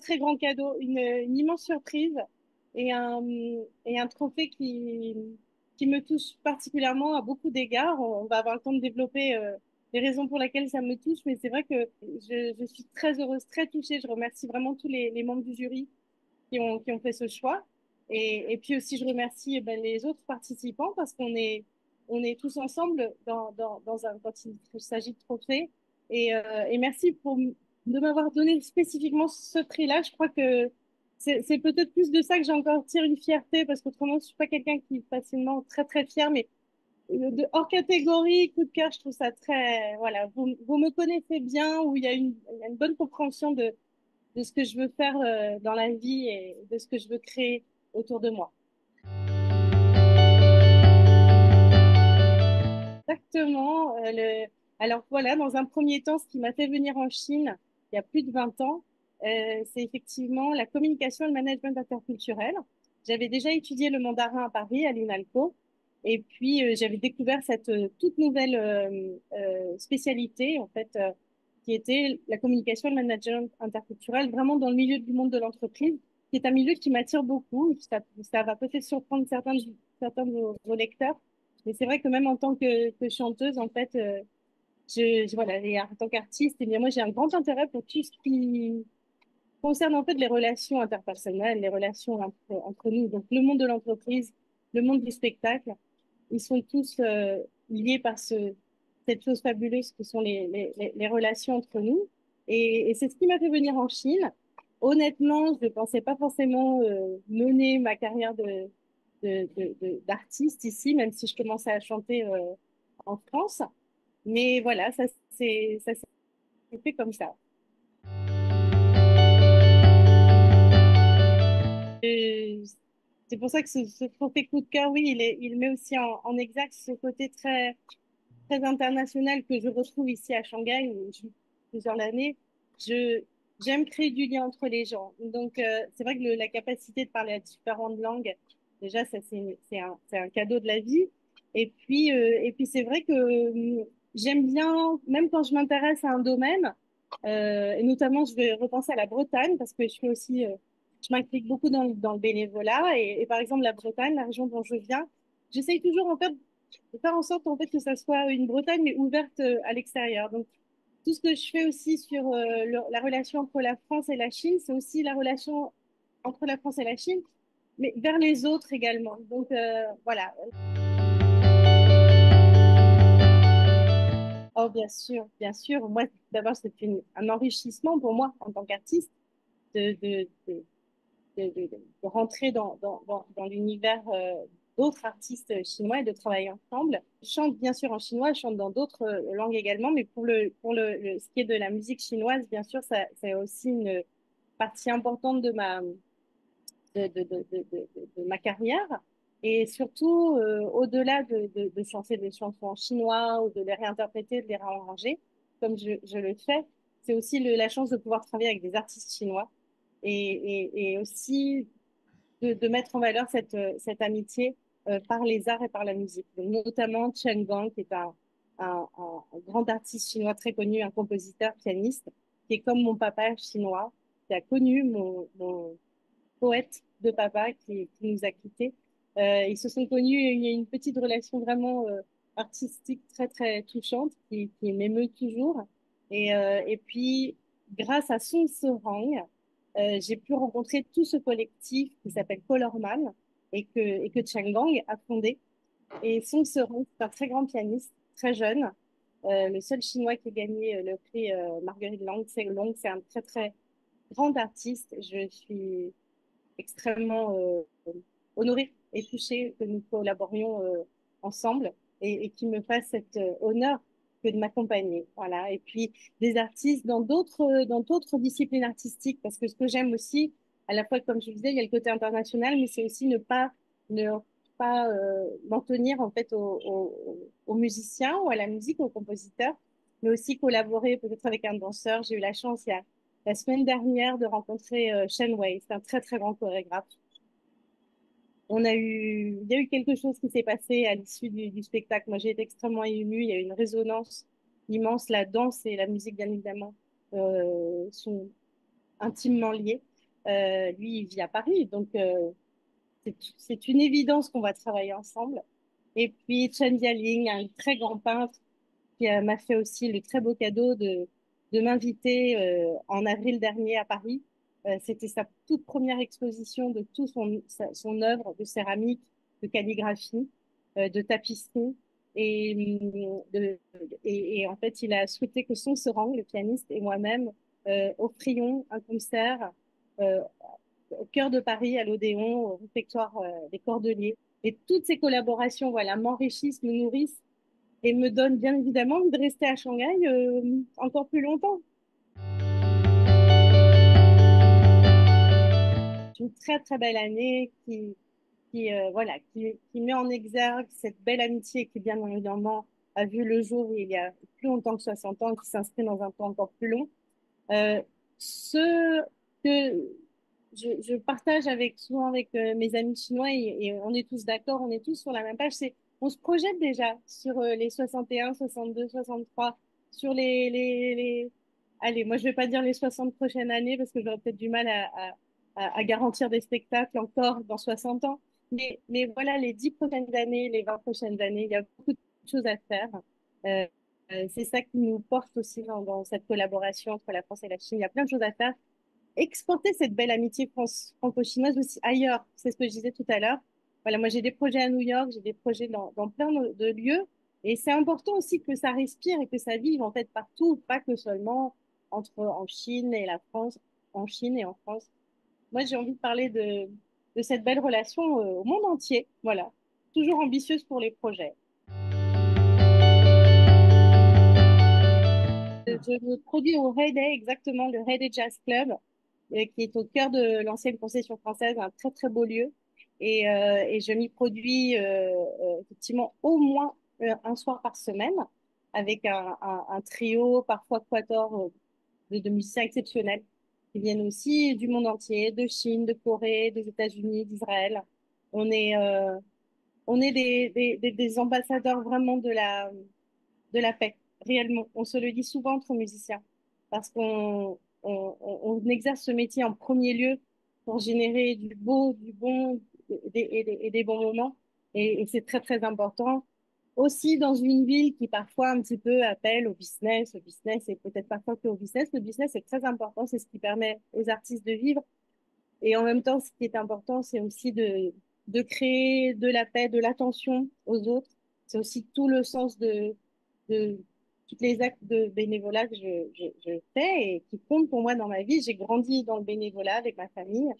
très grand cadeau, une immense surprise et un trophée qui me touche particulièrement à beaucoup d'égards. On va avoir le temps de développer les raisons pour lesquelles ça me touche, mais c'est vrai que je suis très heureuse, très touchée. Je remercie vraiment tous les membres du jury qui ont fait ce choix. Et puis aussi, je remercie les autres participants parce on est tous ensemble quand il s'agit de trophées. Et merci de m'avoir donné spécifiquement ce prix-là. Je crois que c'est peut-être plus de ça que j'ai encore tiré une fierté parce qu'autrement, je suis pas quelqu'un qui est facilement très, très fier, mais hors catégorie, coup de cœur, je trouve ça très, voilà, vous me connaissez bien, où il y a une bonne compréhension de ce que je veux faire dans la vie et de ce que je veux créer autour de moi. Exactement. Alors voilà, dans un premier temps, ce qui m'a fait venir en Chine il y a plus de 20 ans, c'est effectivement la communication et le management interculturel. J'avais déjà étudié le mandarin à Paris, à l'INALCO, et puis j'avais découvert cette toute nouvelle spécialité, en fait, qui était la communication et le management interculturel, vraiment dans le milieu du monde de l'entreprise, qui est un milieu qui m'attire beaucoup. Ça va peut-être surprendre certains de vos lecteurs. Mais c'est vrai que même en tant que chanteuse, en fait, voilà, et en tant qu'artiste, eh bien, moi, j'ai un grand intérêt pour tout ce qui concerne, en fait, les relations interpersonnelles, les relations entre nous. Donc, le monde de l'entreprise, le monde du spectacle, ils sont tous liés par cette chose fabuleuse que sont les relations entre nous. Et c'est ce qui m'a fait venir en Chine. Honnêtement, je ne pensais pas forcément mener ma carrière d'artiste ici, même si je commençais à chanter en France. Mais voilà, ça s'est fait comme ça. Et c'est pour ça que ce trophée coup de cœur, oui, il met aussi en exergue ce côté très, très international que je retrouve ici à Shanghai, où je vis plusieurs années. Je, j'aime créer du lien entre les gens. Donc, c'est vrai que la capacité de parler à différentes langues, déjà, ça, c'est un cadeau de la vie. Et puis c'est vrai que j'aime bien, même quand je m'intéresse à un domaine, et notamment, je vais repenser à la Bretagne, parce que je fais aussi, je m'implique beaucoup dans le bénévolat. Et par exemple, la Bretagne, la région dont je viens, j'essaye toujours, en fait, de faire en sorte en fait que ça soit une Bretagne mais ouverte à l'extérieur. Donc tout ce que je fais aussi sur la relation entre la France et la Chine, c'est aussi la relation entre la France et la Chine, mais vers les autres également. Donc voilà. Oh bien sûr, bien sûr. Moi d'abord c'est un enrichissement pour moi en tant qu'artiste de, de, de, de rentrer dans l'univers d'autres artistes chinois et de travailler ensemble. Je chante bien sûr en chinois, je chante dans d'autres langues également, mais ce qui est de la musique chinoise, bien sûr, ça, c'est aussi une partie importante de ma carrière. Et surtout, au-delà de chanter des chansons en chinois ou de les réinterpréter, de les réarranger, comme je le fais, c'est aussi la chance de pouvoir travailler avec des artistes chinois et aussi de mettre en valeur cette amitié par les arts et par la musique. Donc, notamment Chen Gang, qui est un grand artiste chinois très connu, un compositeur, pianiste, qui est comme mon papa chinois, qui a connu mon poète de papa qui nous a quittés. Ils se sont connus et il y a une petite relation vraiment artistique très, très touchante qui m'émeut toujours. Et puis, grâce à Song Serang, j'ai pu rencontrer tout ce collectif qui s'appelle Colorman et que Chang Gang a fondé. Et Song Serang, c'est un très grand pianiste, très jeune, le seul chinois qui a gagné le prix Marguerite Long. C'est un très, très grand artiste. Je suis extrêmement honorée et touchée que nous collaborions ensemble et qui me fasse cet honneur que de m'accompagner. Voilà. Et puis des artistes dans d'autres disciplines artistiques, parce que ce que j'aime aussi, à la fois, comme je le disais, il y a le côté international, mais c'est aussi ne pas m'en tenir en fait aux musiciens ou à la musique, aux compositeurs, mais aussi collaborer peut-être avec un danseur. J'ai eu la chance la semaine dernière de rencontrer Shen Wei. C'est un très, très grand chorégraphe. Il y a eu quelque chose qui s'est passé à l'issue du spectacle. Moi, j'ai été extrêmement émue. Il y a eu une résonance immense. La danse et la musique, bien évidemment, sont intimement liées. Lui, il vit à Paris, donc c'est une évidence qu'on va travailler ensemble. Et puis Chen Jialing, un très grand peintre qui m'a fait aussi le très beau cadeau de m'inviter en avril dernier à Paris. C'était sa toute première exposition de tout son œuvre de céramique, de calligraphie, de tapisserie. Et, et en fait, il a souhaité que Song Serang, le pianiste, et moi-même offrions un concert euh, au cœur de Paris, à l'Odéon, au réfectoire des Cordeliers. Et toutes ces collaborations, voilà, m'enrichissent, me nourrissent et me donnent bien évidemment envie de rester à Shanghai encore plus longtemps. C'est une très très belle année voilà, qui met en exergue cette belle amitié qui bien évidemment a vu le jour il y a plus longtemps que 60 ans, qui s'inscrit dans un temps encore plus long. Euh, ce que je partage souvent avec mes amis chinois et on est tous d'accord, on est tous sur la même page, c'est on se projette déjà sur les 61, 62, 63, sur allez, moi je vais pas dire les 60 prochaines années parce que j'aurais peut-être du mal à garantir des spectacles encore dans 60 ans, mais voilà, les 10 prochaines années, les 20 prochaines années, il y a beaucoup de choses à faire. Euh, c'est ça qui nous porte aussi dans cette collaboration entre la France et la Chine. Il y a plein de choses à faire. Exporter cette belle amitié franco-chinoise aussi ailleurs, c'est ce que je disais tout à l'heure. Voilà, moi j'ai des projets à New York, j'ai des projets dans plein de lieux. Et c'est important aussi que ça respire et que ça vive en fait partout, pas que seulement en Chine et la France, en Chine et en France. Moi j'ai envie de parler de cette belle relation au monde entier. Voilà, toujours ambitieuse pour les projets. Je me produis au Heyday, exactement, le Heyday Jazz Club, qui est au cœur de l'ancienne concession française, un très très beau lieu. Et je m'y produis effectivement au moins un soir par semaine avec un trio, parfois quatuor de musiciens exceptionnels qui viennent aussi du monde entier, de Chine, de Corée, des États-Unis, d'Israël. On est, euh, on est des ambassadeurs vraiment de la paix, réellement. On se le dit souvent entre musiciens, parce on exerce ce métier en premier lieu pour générer du beau, du bon et des bons moments. Et c'est très, très important. Aussi dans une ville qui parfois un petit peu appelle au business et peut-être parfois que au business. Le business est très important, c'est ce qui permet aux artistes de vivre. Et en même temps, ce qui est important, c'est aussi de créer de la paix, de l'attention aux autres. C'est aussi tout le sens de tous les actes de bénévolat que je fais et qui comptent pour moi dans ma vie. J'ai grandi dans le bénévolat avec ma famille.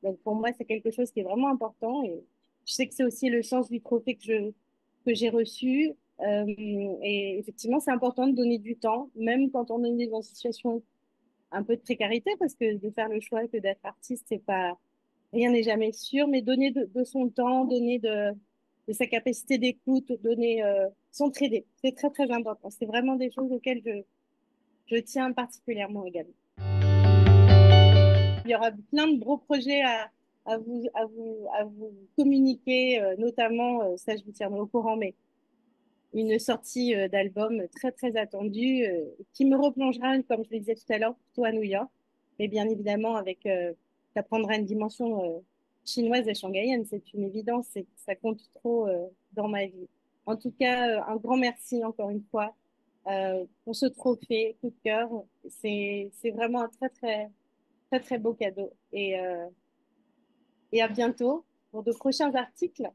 Donc pour moi, c'est quelque chose qui est vraiment important. Et je sais que c'est aussi le sens du trophée que j'ai reçu. Et effectivement, c'est important de donner du temps, même quand on est dans une situation un peu de précarité parce que de faire le choix que d'être artiste, c'est pas, rien n'est jamais sûr, mais donner de son temps, donner de sa capacité d'écoute, donner, s'entraider. C'est très, très important. C'est vraiment des choses auxquelles je tiens particulièrement également. Il y aura plein de gros projets à vous communiquer, notamment, ça je vous tiendrai au courant, mais une sortie d'album très très attendue qui me replongera, comme je le disais tout à l'heure, plutôt à New York, mais bien évidemment avec ça prendra une dimension chinoise et shanghaïenne, c'est une évidence, ça compte trop dans ma vie. En tout cas, un grand merci encore une fois pour ce trophée, coup de cœur. C'est vraiment un très très très très beau cadeau et à bientôt pour de prochains articles.